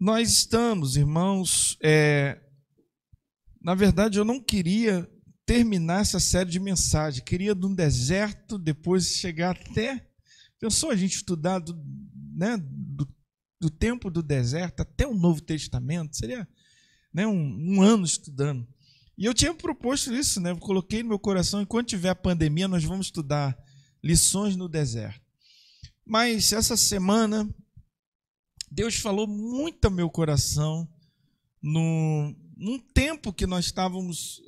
Nós estamos, irmãos, na verdade eu não queria terminar essa série de mensagens, queria de um deserto, depois chegar até, pensou a gente estudar do tempo do deserto até o Novo Testamento, seria um ano estudando. E eu tinha proposto isso, eu coloquei no meu coração, enquanto tiver a pandemia, nós vamos estudar lições no deserto. Mas essa semana, Deus falou muito ao meu coração num tempo que nós estávamos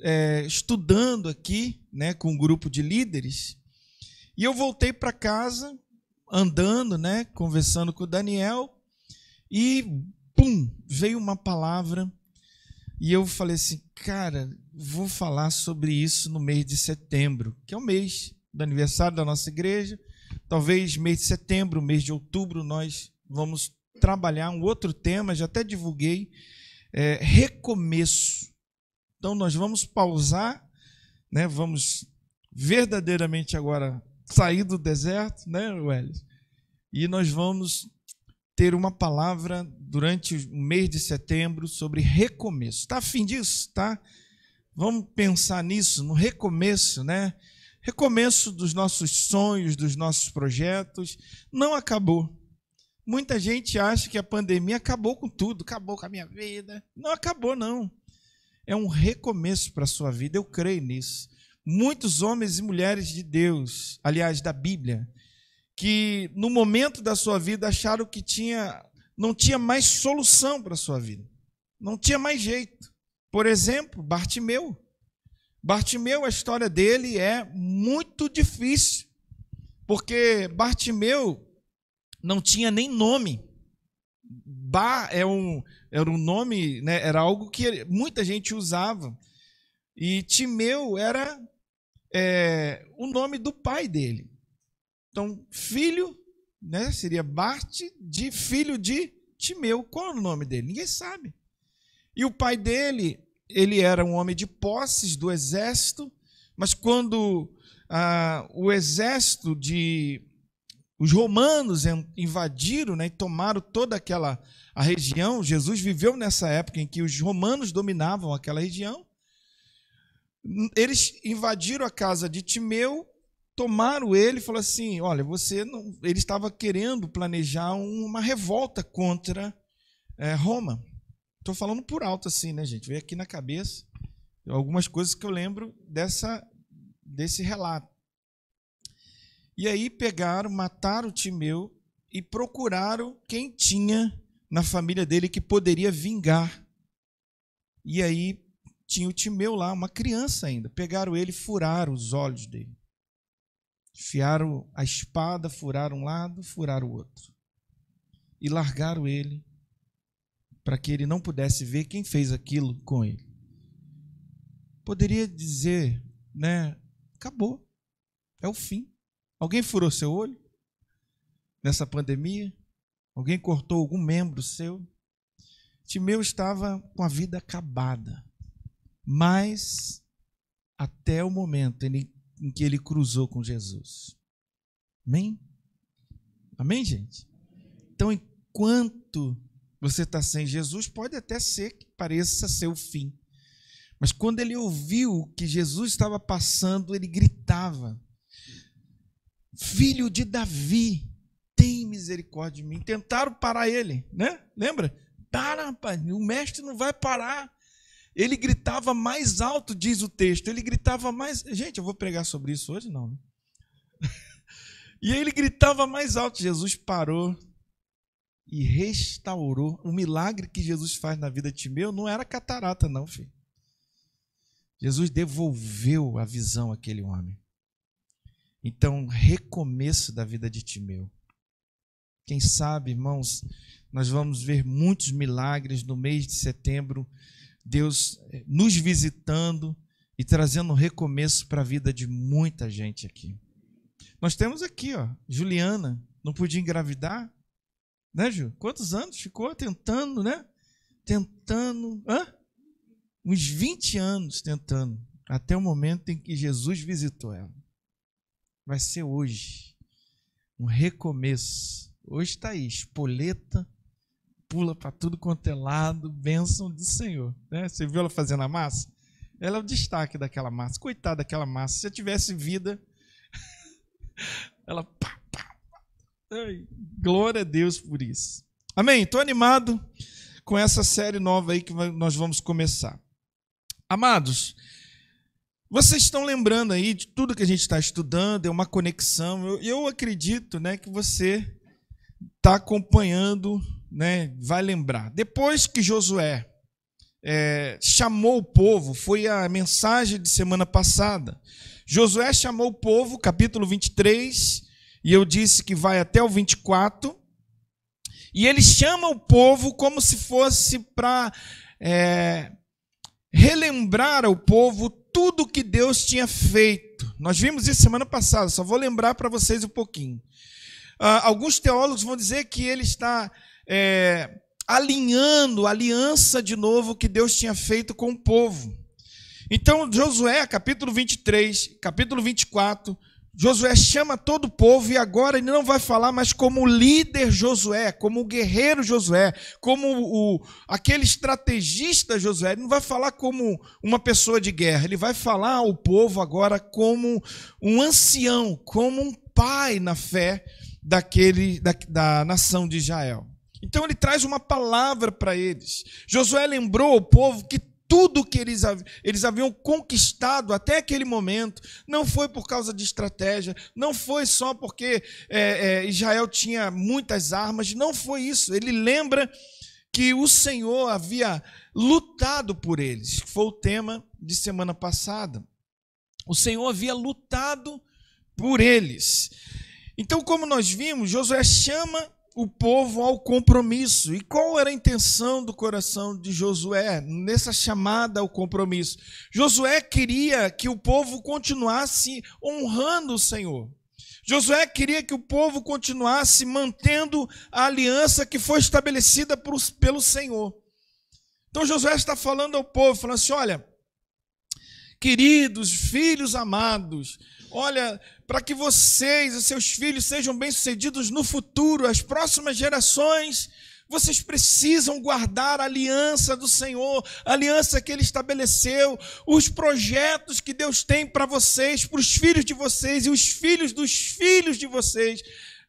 estudando aqui, com um grupo de líderes, e eu voltei para casa, andando, conversando com o Daniel, e pum, veio uma palavra, e eu falei assim, cara, vou falar sobre isso no mês de setembro, que é o mês do aniversário da nossa igreja. Talvez mês de setembro, mês de outubro, nós vamos trabalhar um outro tema, já até divulguei, recomeço. Então nós vamos pausar, vamos verdadeiramente agora sair do deserto, Welles? E nós vamos ter uma palavra durante o mês de setembro sobre recomeço. Está a fim disso? Tá? Vamos pensar nisso, no recomeço, Recomeço dos nossos sonhos, dos nossos projetos. Não acabou. Muita gente acha que a pandemia acabou com tudo, acabou com a minha vida. Não acabou, não. É um recomeço para a sua vida, eu creio nisso. Muitos homens e mulheres de Deus, aliás, da Bíblia, que no momento da sua vida acharam que não tinha mais solução para a sua vida. Não tinha mais jeito. Por exemplo, Bartimeu. Bartimeu, a história dele é muito difícil, porque Bartimeu não tinha nem nome. Era um nome, era algo que muita gente usava. E Timeu era o nome do pai dele. Então, filho, seria Bart, de filho de Timeu. Qual é o nome dele? Ninguém sabe. E o pai dele, ele era um homem de posses do exército, mas quando o exército os romanos invadiram, e tomaram toda a região, Jesus viveu nessa época em que os romanos dominavam aquela região, eles invadiram a casa de Timeu, tomaram ele e falaram assim, olha, ele estava querendo planejar uma revolta contra Roma. Estou falando por alto assim, gente? Veio aqui na cabeça algumas coisas que eu lembro desse relato. E aí pegaram, mataram Timeu e procuraram quem tinha na família dele que poderia vingar. E aí tinha o Timeu lá, uma criança ainda. Pegaram ele e furaram os olhos dele. Enfiaram a espada, furaram um lado, furaram o outro. E largaram ele para que ele não pudesse ver quem fez aquilo com ele. Poderia dizer, acabou, é o fim. Alguém furou seu olho nessa pandemia? Alguém cortou algum membro seu? Timeu estava com a vida acabada, mas até o momento em que ele cruzou com Jesus. Amém? Amém, gente? Então, enquanto você está sem Jesus, pode até ser que pareça ser o fim. Mas quando ele ouviu que Jesus estava passando, ele gritava, filho de Davi, tem misericórdia de mim. Tentaram parar ele, Lembra? Para, rapaz, o mestre não vai parar. Ele gritava mais alto, diz o texto. Ele gritava mais... Gente, eu vou pregar sobre isso hoje? Não. E ele gritava mais alto. Jesus parou e restaurou. O milagre que Jesus faz na vida de Timeu não era catarata, não, filho. Jesus devolveu a visão àquele homem. Então, recomeço da vida de Timeu. Quem sabe, irmãos, nós vamos ver muitos milagres no mês de setembro, Deus nos visitando e trazendo um recomeço para a vida de muita gente aqui. Nós temos aqui, Juliana, não podia engravidar, Ju? Quantos anos ficou tentando, Tentando, uns 20 anos tentando, até o momento em que Jesus visitou ela. Vai ser hoje um recomeço. Hoje está aí, espoleta pula para tudo quanto é lado, bênção do Senhor. Né? Você viu ela fazendo a massa? Ela é o destaque daquela massa. Coitada daquela massa. Se eu tivesse vida, ela... Pá, pá, pá. Ai, glória a Deus por isso. Amém? Estou animado com essa série nova aí que nós vamos começar. Amados, vocês estão lembrando aí de tudo que a gente está estudando, é uma conexão. Eu acredito, né, que você está acompanhando, né, vai lembrar. Depois que Josué chamou o povo, foi a mensagem de semana passada. Josué chamou o povo, capítulo 23, e eu disse que vai até o 24, e ele chama o povo como se fosse para relembrar ao povo tudo que Deus tinha feito. Nós vimos isso semana passada, só vou lembrar para vocês um pouquinho. Alguns teólogos vão dizer que ele está alinhando a aliança de novo que Deus tinha feito com o povo. Então, Josué, capítulo 23, capítulo 24, Josué chama todo o povo e agora ele não vai falar mais como o líder Josué, como o guerreiro Josué, como aquele estrategista Josué. Ele não vai falar como uma pessoa de guerra, ele vai falar ao povo agora como um ancião, como um pai na fé da nação de Israel. Então ele traz uma palavra para eles. Josué lembrou ao povo que tudo que eles haviam conquistado até aquele momento não foi por causa de estratégia, não foi só porque Israel tinha muitas armas, não foi isso. Ele lembra que o Senhor havia lutado por eles, foi o tema de semana passada. O Senhor havia lutado por eles. Então, como nós vimos, Josué chama o povo ao compromisso. E qual era a intenção do coração de Josué nessa chamada ao compromisso? Josué queria que o povo continuasse honrando o Senhor. Josué queria que o povo continuasse mantendo a aliança que foi estabelecida pelo Senhor. Então Josué está falando ao povo, falando assim, olha, queridos filhos amados, olha, para que vocês e seus filhos sejam bem-sucedidos no futuro, as próximas gerações, vocês precisam guardar a aliança do Senhor, a aliança que Ele estabeleceu, os projetos que Deus tem para vocês, para os filhos de vocês e os filhos dos filhos de vocês,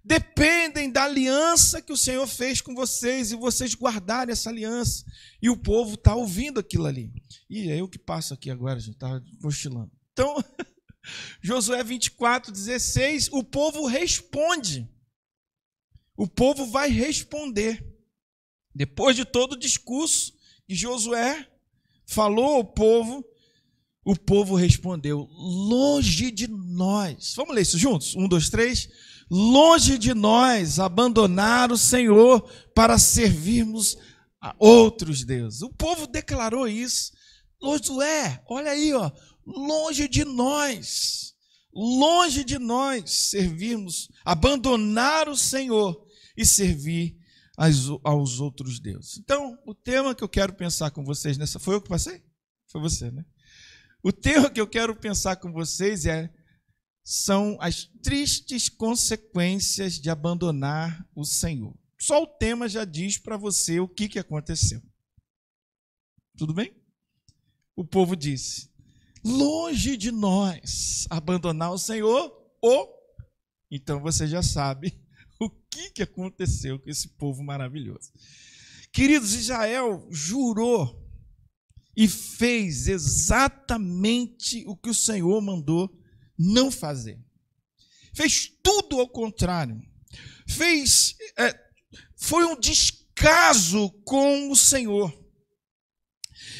dependem da aliança que o Senhor fez com vocês e vocês guardarem essa aliança. E o povo está ouvindo aquilo ali. E é eu que passo aqui agora, gente, está cochilando. Então... Josué 24:16, o povo responde. O povo vai responder. Depois de todo o discurso que Josué falou ao povo, o povo respondeu, longe de nós. Vamos ler isso juntos? 1, 2, 3. Longe de nós abandonar o Senhor para servirmos a outros deuses. O povo declarou isso. Josué, olha aí, ó. Longe de nós servirmos, abandonar o Senhor e servir aos outros deuses. Então, o tema que eu quero pensar com vocês nessa... Foi eu que passei? Foi você, né? O tema que eu quero pensar com vocês são as tristes consequências de abandonar o Senhor. Só o tema já diz para você o que aconteceu. Tudo bem? O povo disse... Longe de nós abandonar o Senhor, então você já sabe o que aconteceu com esse povo maravilhoso. Queridos, Israel jurou e fez exatamente o que o Senhor mandou não fazer. Fez tudo ao contrário. Foi um descaso com o Senhor.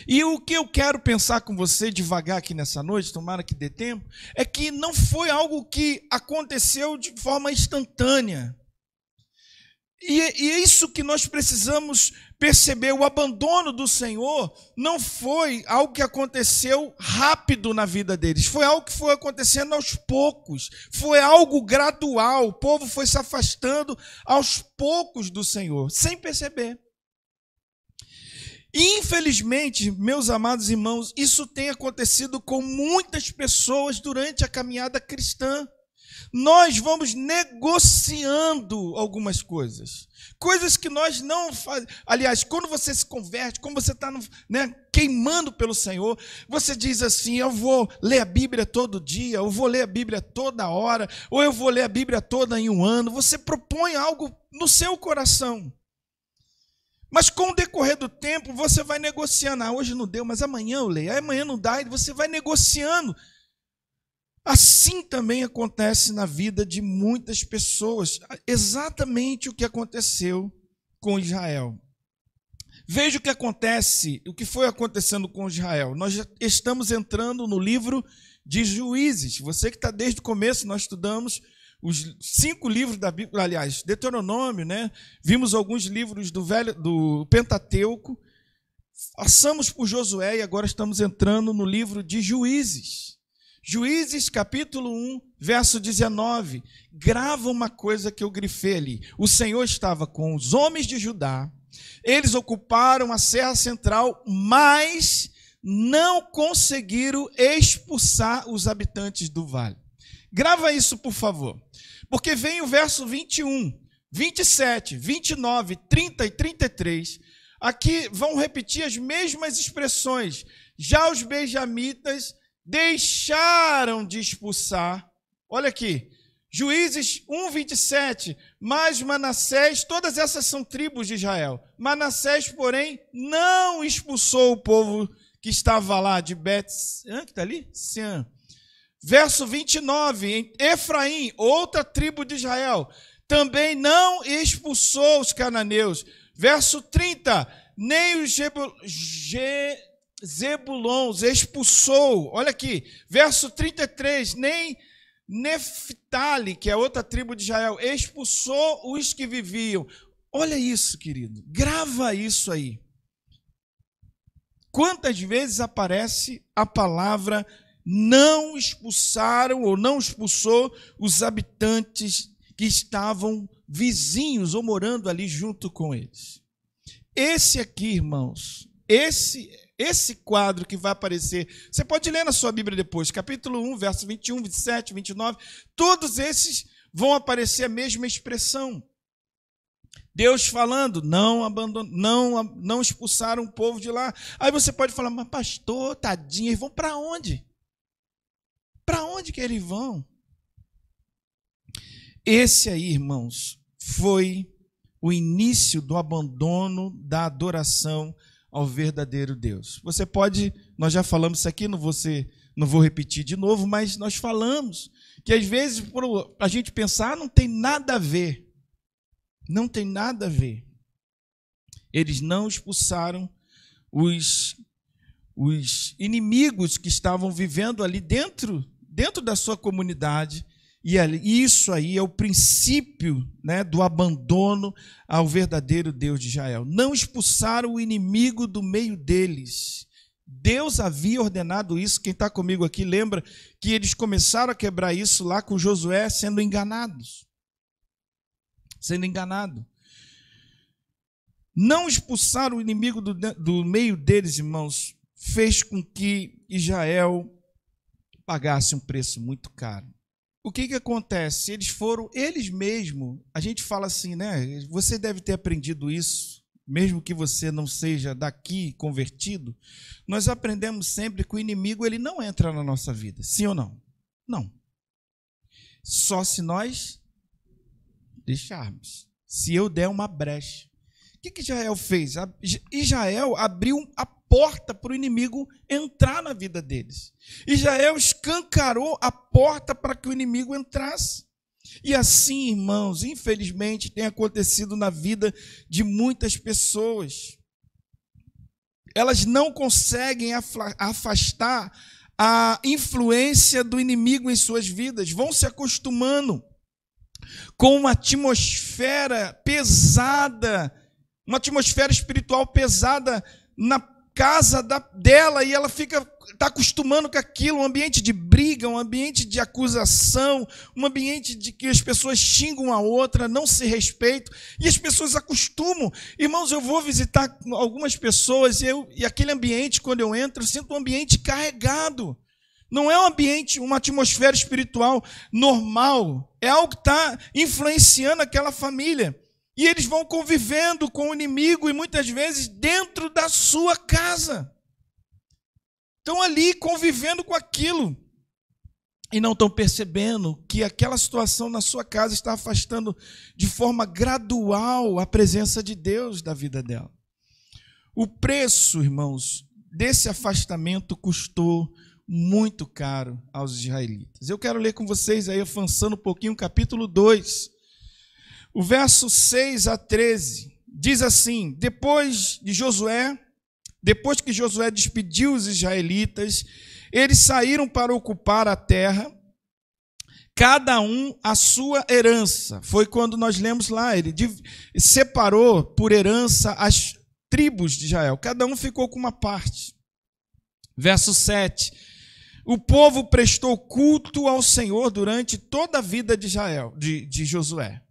E o que eu quero pensar com você devagar aqui nessa noite, tomara que dê tempo, é que não foi algo que aconteceu de forma instantânea. E é isso que nós precisamos perceber. O abandono do Senhor não foi algo que aconteceu rápido na vida deles. Foi algo que foi acontecendo aos poucos. Foi algo gradual. O povo foi se afastando aos poucos do Senhor, sem perceber. E, infelizmente, meus amados irmãos, isso tem acontecido com muitas pessoas durante a caminhada cristã. Nós vamos negociando algumas coisas. Coisas que nós não fazemos. Aliás, quando você se converte, quando você está queimando pelo Senhor, você diz assim: eu vou ler a Bíblia todo dia, eu vou ler a Bíblia toda hora, ou eu vou ler a Bíblia toda em um ano. Você propõe algo no seu coração. Mas com o decorrer do tempo, você vai negociando. Hoje não deu, mas amanhã eu leio. Amanhã não dá, e você vai negociando. Assim também acontece na vida de muitas pessoas. Exatamente o que aconteceu com Israel. Veja o que acontece, o que foi acontecendo com Israel. Nós já estamos entrando no livro de Juízes. Você que está desde o começo, nós estudamos os 5 livros da Bíblia, aliás, Deuteronômio, né? Vimos alguns livros do Pentateuco, passamos por Josué e agora estamos entrando no livro de Juízes. Juízes, capítulo 1, verso 19. Grava uma coisa que eu grifei ali. O Senhor estava com os homens de Judá, eles ocuparam a Serra Central, mas não conseguiram expulsar os habitantes do vale. Grava isso, por favor. Porque vem o verso 21, 27, 29, 30 e 33. Aqui vão repetir as mesmas expressões. Já os benjamitas deixaram de expulsar. Olha aqui, Juízes 1, 27, mas Manassés, todas essas são tribos de Israel. Manassés, porém, não expulsou o povo que estava lá de Bet-Sean, que está ali? Sean. Verso 29, em Efraim, outra tribo de Israel, também não expulsou os cananeus. Verso 30, nem os Zebulons expulsou. Olha aqui, verso 33, nem Neftali, que é outra tribo de Israel, expulsou os que viviam. Olha isso, querido, grava isso aí. Quantas vezes aparece a palavra não expulsaram ou não expulsou os habitantes que estavam vizinhos ou morando ali junto com eles? Esse aqui, irmãos, esse quadro que vai aparecer, você pode ler na sua Bíblia depois, capítulo 1, verso 21, 27, 29, todos esses vão aparecer a mesma expressão. Deus falando, não expulsaram o povo de lá. Aí você pode falar, mas pastor, tadinho, eles vão para onde? Para onde que eles vão? Esse aí, irmãos, foi o início do abandono da adoração ao verdadeiro Deus. Você pode, nós já falamos isso aqui, não vou repetir de novo, mas nós falamos que às vezes a gente pensar não tem nada a ver. Não tem nada a ver. Eles não expulsaram os inimigos que estavam vivendo ali dentro da sua comunidade, e isso aí é o princípio, né, do abandono ao verdadeiro Deus de Israel. Não expulsaram o inimigo do meio deles. Deus havia ordenado isso. Quem está comigo aqui lembra que eles começaram a quebrar isso lá com Josué sendo enganados. Não expulsar o inimigo do meio deles, irmãos, fez com que Israel pagasse um preço muito caro. O que acontece? Eles mesmos, a gente fala assim, né? Você deve ter aprendido isso, mesmo que você não seja daqui convertido. Nós aprendemos sempre que o inimigo ele não entra na nossa vida, sim ou não? Não. Só se nós deixarmos. Se eu der uma brecha. O que Israel fez? Israel abriu a porta para o inimigo entrar na vida deles. Israel escancarou a porta para que o inimigo entrasse. E assim, irmãos, infelizmente tem acontecido na vida de muitas pessoas. Elas não conseguem afastar a influência do inimigo em suas vidas, vão se acostumando com uma atmosfera pesada, uma atmosfera espiritual pesada na casa dela, e ela está acostumando com aquilo, um ambiente de briga, um ambiente de acusação, um ambiente de que as pessoas xingam a outra, não se respeitam, e as pessoas acostumam. Irmãos, eu vou visitar algumas pessoas, e aquele ambiente, quando eu entro, eu sinto um ambiente carregado. Não é um ambiente, uma atmosfera espiritual normal. É algo que está influenciando aquela família. E eles vão convivendo com o inimigo e muitas vezes dentro da sua casa. Estão ali convivendo com aquilo. E não estão percebendo que aquela situação na sua casa está afastando de forma gradual a presença de Deus da vida dela. O preço, irmãos, desse afastamento custou muito caro aos israelitas. Eu quero ler com vocês aí, avançando um pouquinho, o capítulo 2, o verso 6 a 13. Diz assim: depois que Josué despediu os israelitas, eles saíram para ocupar a terra, cada um a sua herança. Foi quando nós lemos lá, ele separou por herança as tribos de Israel. Cada um ficou com uma parte. Verso 7. O povo prestou culto ao Senhor durante toda a vida de Israel, de Josué.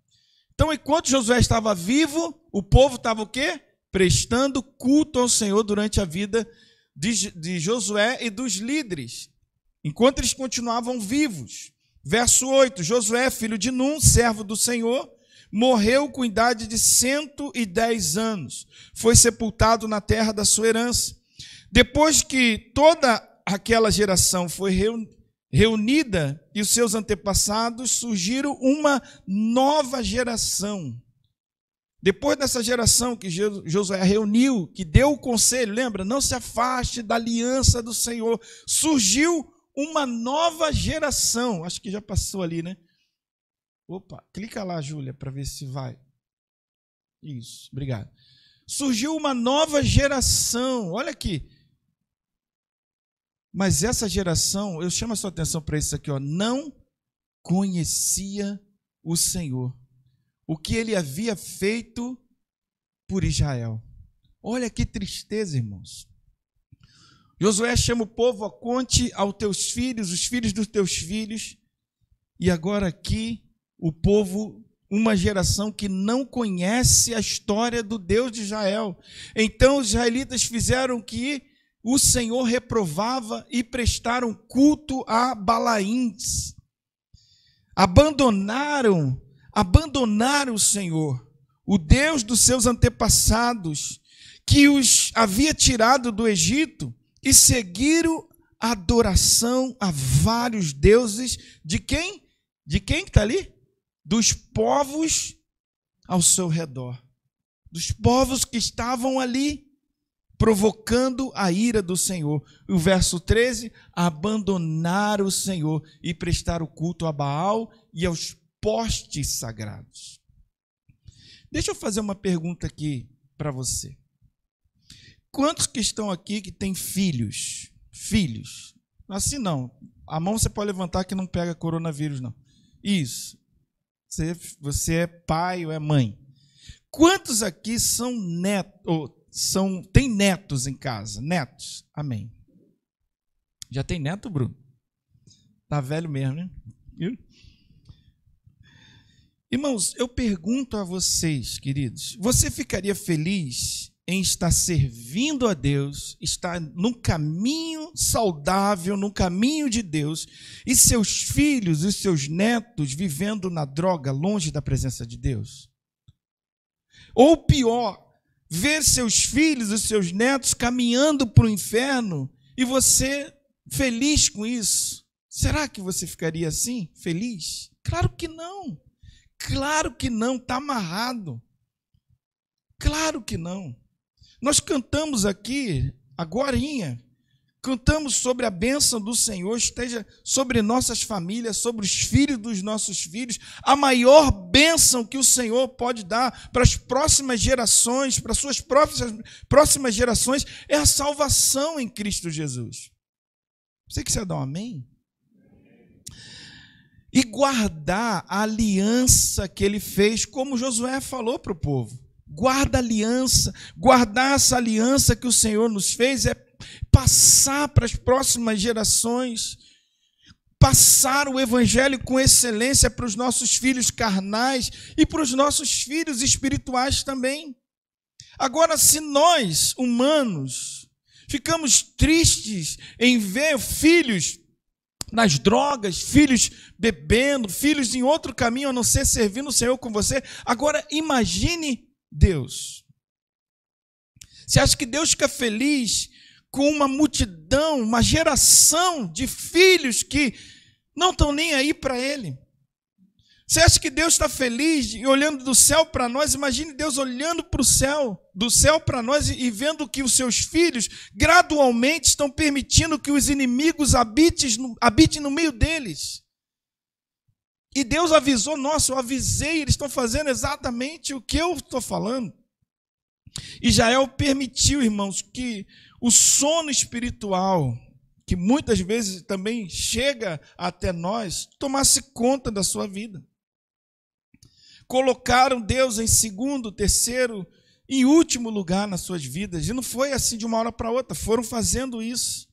Então, enquanto Josué estava vivo, o povo estava o quê? Prestando culto ao Senhor durante a vida de Josué e dos líderes, enquanto eles continuavam vivos. Verso 8, Josué, filho de Num, servo do Senhor, morreu com idade de 110 anos. Foi sepultado na terra da sua herança. Depois que toda aquela geração foi reunida e os seus antepassados, surgiram uma nova geração. Depois dessa geração que Josué reuniu, que deu o conselho, lembra? Não se afaste da aliança do Senhor. Surgiu uma nova geração. Acho que já passou ali, né? Opa, clica lá, Júlia, para ver se vai. Isso, obrigado. Surgiu uma nova geração. Olha aqui. Mas essa geração, eu chamo a sua atenção para isso aqui, ó, não conhecia o Senhor. O que ele havia feito por Israel. Olha que tristeza, irmãos. Josué chama o povo: conte aos teus filhos, os filhos dos teus filhos. E agora aqui, o povo, uma geração que não conhece a história do Deus de Israel. Então os israelitas fizeram o que o Senhor reprovava e prestaram culto a Balaíns. Abandonaram o Senhor, o Deus dos seus antepassados, que os havia tirado do Egito, e seguiram a adoração a vários deuses. De quem? De quem que está ali? Dos povos ao seu redor. Dos povos que estavam ali, provocando a ira do Senhor. O verso 13, abandonaram o Senhor e prestaram culto a Baal e aos postes sagrados. Deixa eu fazer uma pergunta aqui para você. Quantos que estão aqui que têm filhos? Filhos. Assim não. A mão você pode levantar que não pega coronavírus, não. Isso. Você é pai ou é mãe. Quantos aqui são netos, tem netos em casa? Netos. Amém. Já tem neto, Bruno? Tá velho mesmo, né? Irmãos, eu pergunto a vocês, queridos, você ficaria feliz em estar servindo a Deus, estar num caminho saudável, num caminho de Deus, e seus filhos e seus netos vivendo na droga, longe da presença de Deus? Ou pior, ver seus filhos e seus netos caminhando para o inferno e você feliz com isso? Será que você ficaria assim, feliz? Claro que não. Claro que não, está amarrado. Claro que não. Nós cantamos aqui, agorinha, cantamos sobre a bênção do Senhor, esteja sobre nossas famílias, sobre os filhos dos nossos filhos. A maior bênção que o Senhor pode dar para as próximas gerações, para as suas próximas gerações, é a salvação em Cristo Jesus. Você que você dá um amém? E guardar a aliança que ele fez, como Josué falou para o povo. Guarda a aliança, guardar essa aliança que o Senhor nos fez é passar para as próximas gerações, passar o evangelho com excelência para os nossos filhos carnais e para os nossos filhos espirituais também. Agora, se nós, humanos, ficamos tristes em ver filhos nas drogas, filhos bebendo, filhos em outro caminho a não ser servindo o Senhor com você. Agora, imagine Deus. Você acha que Deus fica feliz com uma multidão, uma geração de filhos que não estão nem aí para Ele? Você acha que Deus está feliz e olhando do céu para nós? Imagine Deus olhando para o céu, do céu para nós e vendo que os seus filhos gradualmente estão permitindo que os inimigos habitem no meio deles. E Deus avisou, nossa, eu avisei, eles estão fazendo exatamente o que eu estou falando. Israel permitiu, irmãos, que o sono espiritual, que muitas vezes também chega até nós, tomasse conta da sua vida. Colocaram Deus em segundo, terceiro e último lugar nas suas vidas. E não foi assim de uma hora para outra, foram fazendo isso.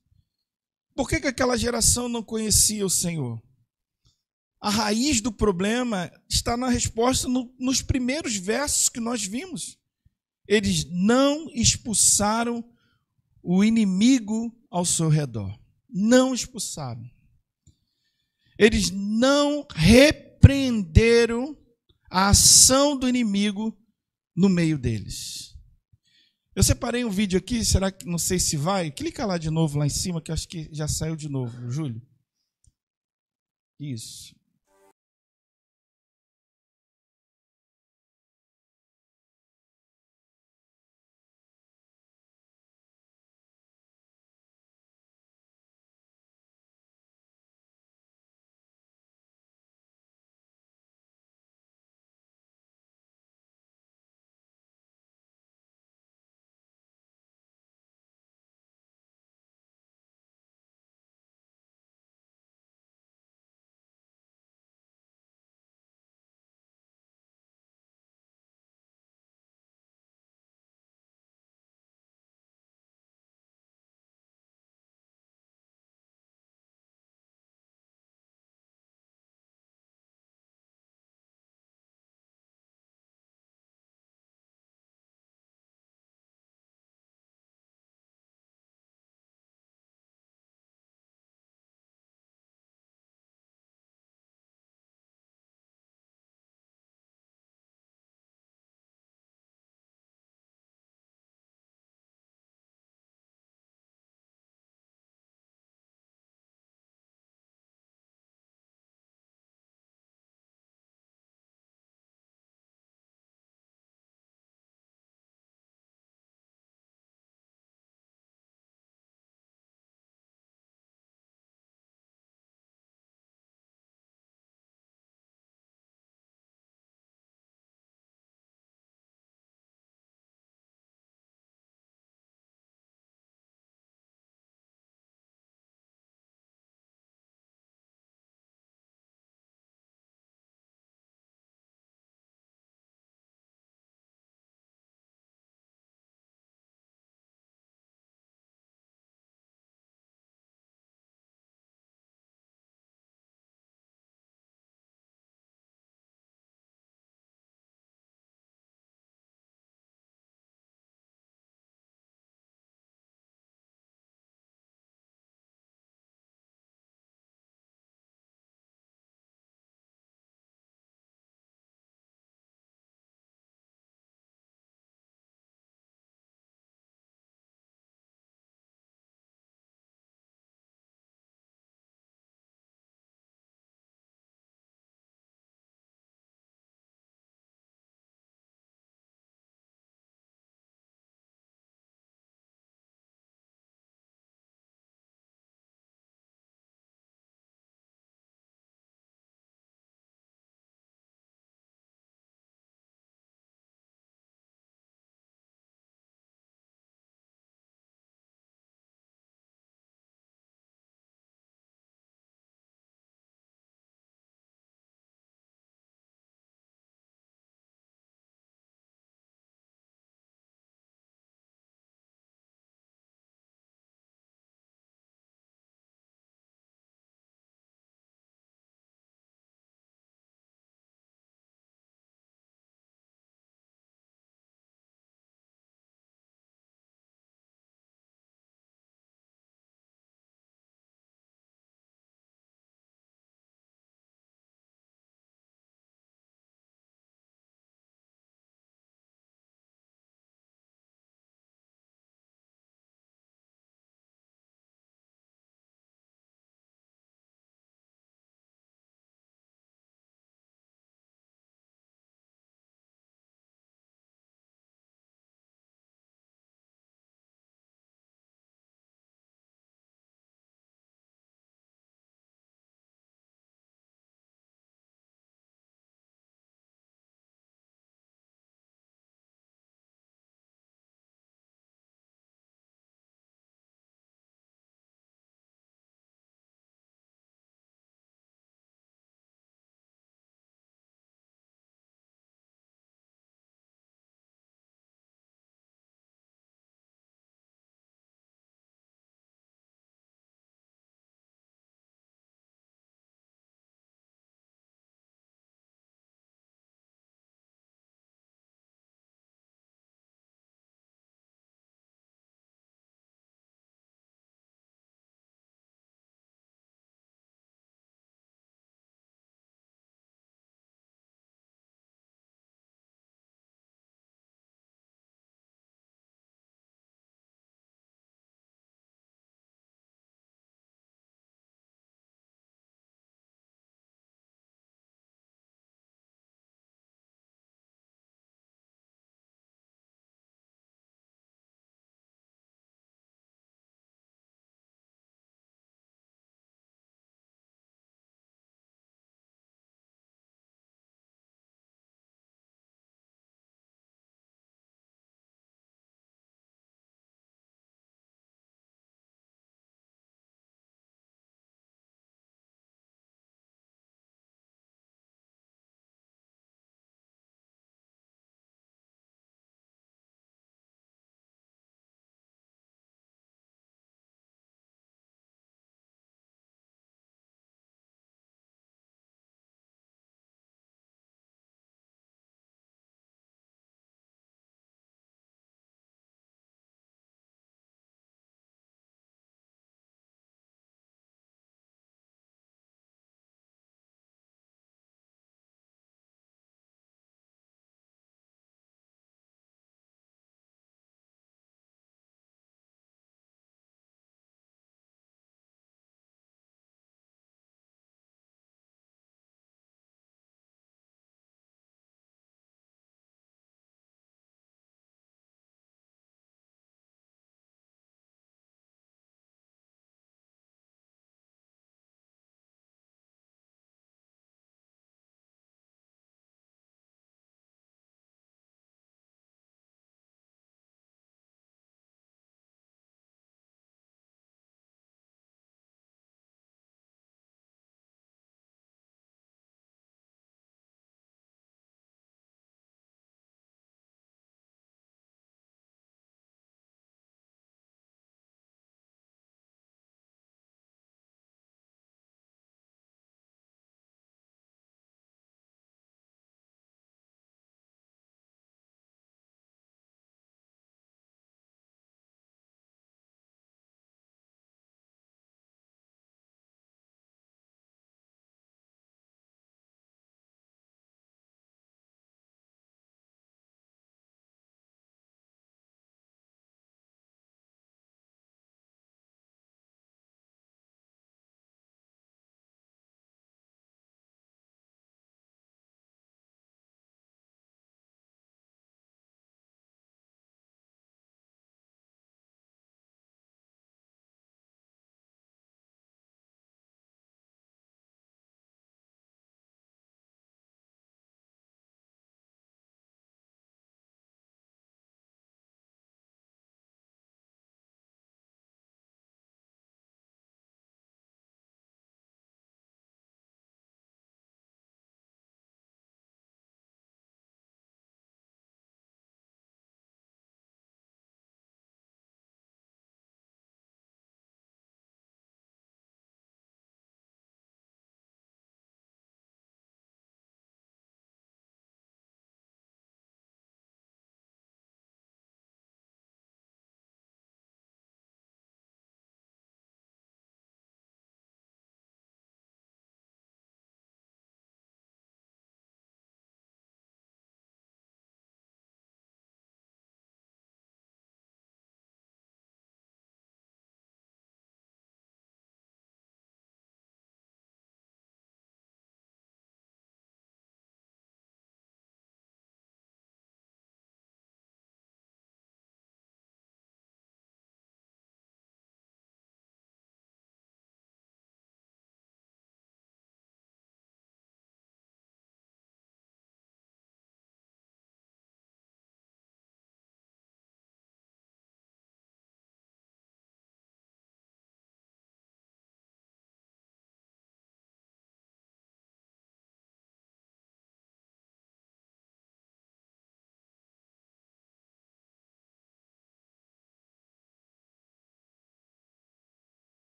Por que aquela geração não conhecia o Senhor? A raiz do problema está na resposta nos primeiros versos que nós vimos. Eles não expulsaram o inimigo ao seu redor. Não expulsaram. Eles não repreenderam a ação do inimigo no meio deles. Eu separei um vídeo aqui, será que, não sei se vai, clica lá de novo, lá em cima, que eu acho que já saiu de novo, Júlio. Isso.